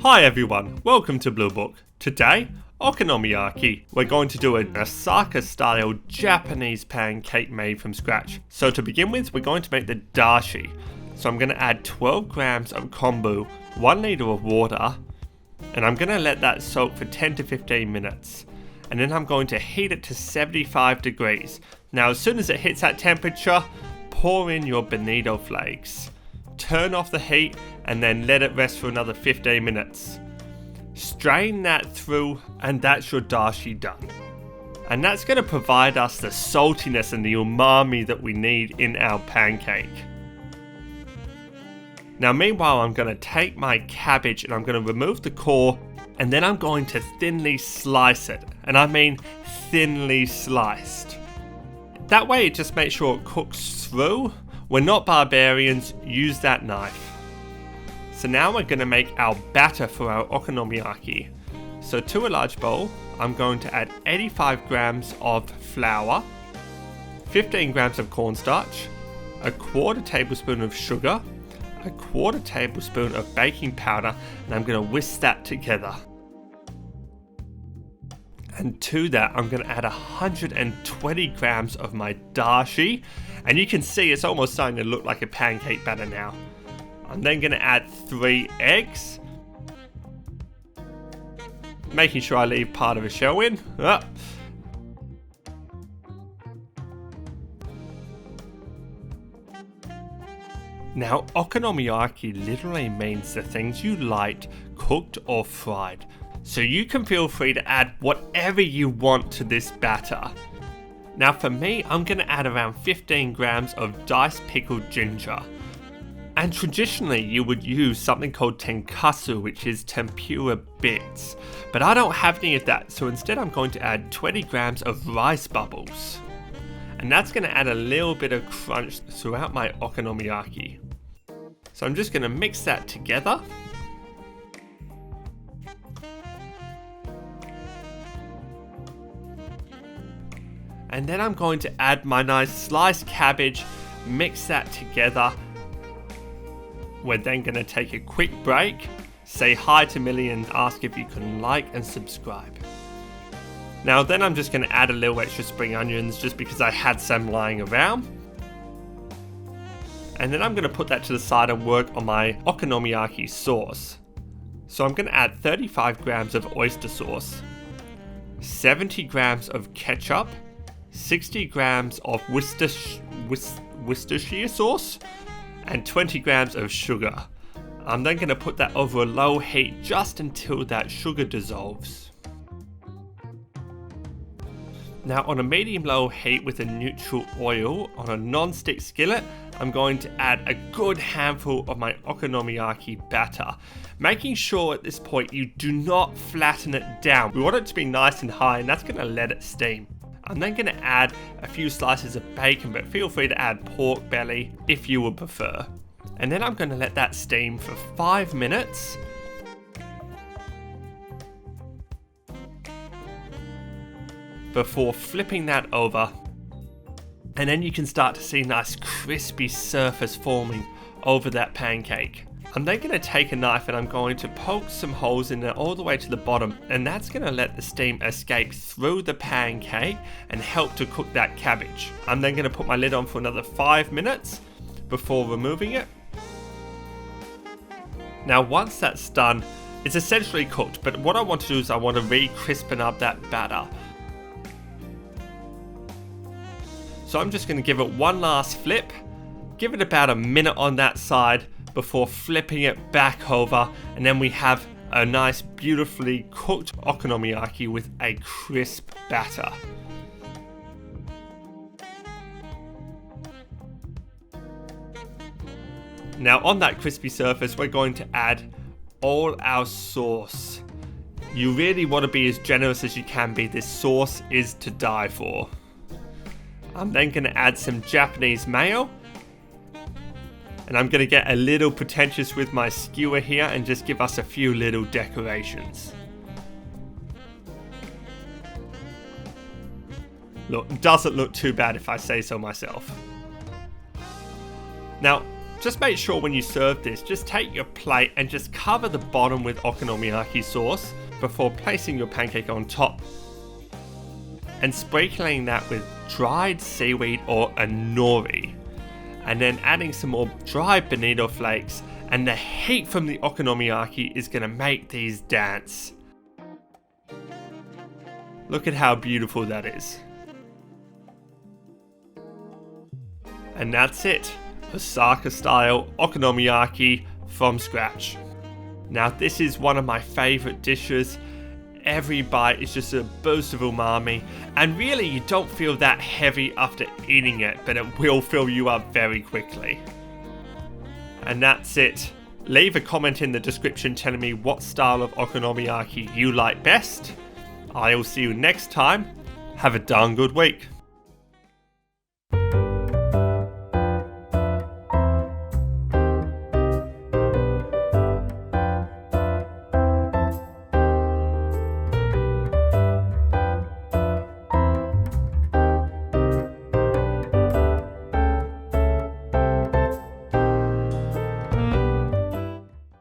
Hi everyone, welcome to Blue Book. Today, okonomiyaki. We're going to do an Osaka style Japanese pancake made from scratch. So to begin with, we're going to make the dashi. So I'm going to add 12 grams of kombu, 1 litre of water, and I'm going to let that soak for 10 to 15 minutes. And then I'm going to heat it to 75 degrees. Now as soon as it hits that temperature, pour in your Bonito flakes. Turn off the heat and then let it rest for another 15 minutes. Strain that through and that's your dashi done. And that's going to provide us the saltiness and the umami that we need in our pancake. Now meanwhile, I'm going to take my cabbage and I'm going to remove the core and then I'm going to thinly slice it. And I mean thinly sliced. That way it just makes sure it cooks through. We're not barbarians, use that knife. So now we're going to make our batter for our okonomiyaki. So to a large bowl, I'm going to add 85 grams of flour, 15 grams of cornstarch, a quarter tablespoon of sugar, a quarter tablespoon of baking powder, and I'm going to whisk that together. And to that, I'm going to add 120 grams of my dashi. And you can see it's almost starting to look like a pancake batter now. I'm then going to add 3 eggs. Making sure I leave part of the shell in. Now, okonomiyaki literally means the things you like, cooked or fried. So you can feel free to add whatever you want to this batter. Now for me, I'm going to add around 15 grams of diced pickled ginger. And traditionally you would use something called Tenkasu, which is tempura bits. But I don't have any of that, so instead I'm going to add 20 grams of rice bubbles. And that's going to add a little bit of crunch throughout my okonomiyaki. So I'm just going to mix that together. And then I'm going to add my nice sliced cabbage, mix that together. We're then going to take a quick break, say hi to Millie and ask if you can like and subscribe. Now then I'm just going to add a little extra spring onions just because I had some lying around. And then I'm going to put that to the side and work on my okonomiyaki sauce. So I'm going to add 35 grams of oyster sauce, 70 grams of ketchup, 60 grams of Worcestershire sauce, and 20 grams of sugar. I'm then going to put that over a low heat just until that sugar dissolves. Now on a medium-low heat with a neutral oil on a non-stick skillet, I'm going to add a good handful of my okonomiyaki batter, making sure at this point you do not flatten it down. We want it to be nice and high, and that's going to let it steam. I'm then going to add a few slices of bacon, but feel free to add pork belly if you would prefer. And then I'm going to let that steam for 5 minutes. Before flipping that over. And then you can start to see a nice crispy surface forming over that pancake. I'm then going to take a knife and I'm going to poke some holes in it all the way to the bottom, and that's going to let the steam escape through the pancake and help to cook that cabbage. I'm then going to put my lid on for another 5 minutes before removing it. Now once that's done, it's essentially cooked, but what I want to do is I want to re-crispen up that batter. So I'm just going to give it one last flip, give it about a minute on that side, before flipping it back over, and then we have a nice beautifully cooked okonomiyaki with a crisp batter. Now on that crispy surface we're going to add all our sauce. You really want to be as generous as you can be, this sauce is to die for. I'm then going to add some Japanese mayo. And I'm going to get a little pretentious with my skewer here and just give us a few little decorations. Look, doesn't look too bad if I say so myself. Now, Just make sure when you serve this, just take your plate and just cover the bottom with okonomiyaki sauce before placing your pancake on top. And sprinkling that with dried seaweed or a nori. And then adding some more dried bonito flakes, and the heat from the okonomiyaki is going to make these dance. Look at how beautiful that is. And that's it. Osaka style okonomiyaki from scratch. Now this is one of my favorite dishes. Every bite is just a boost of umami, and really you don't feel that heavy after eating it, but it will fill you up very quickly. And that's it. Leave a comment in the description telling me what style of okonomiyaki you like best. I'll see you next time. Have a darn good week.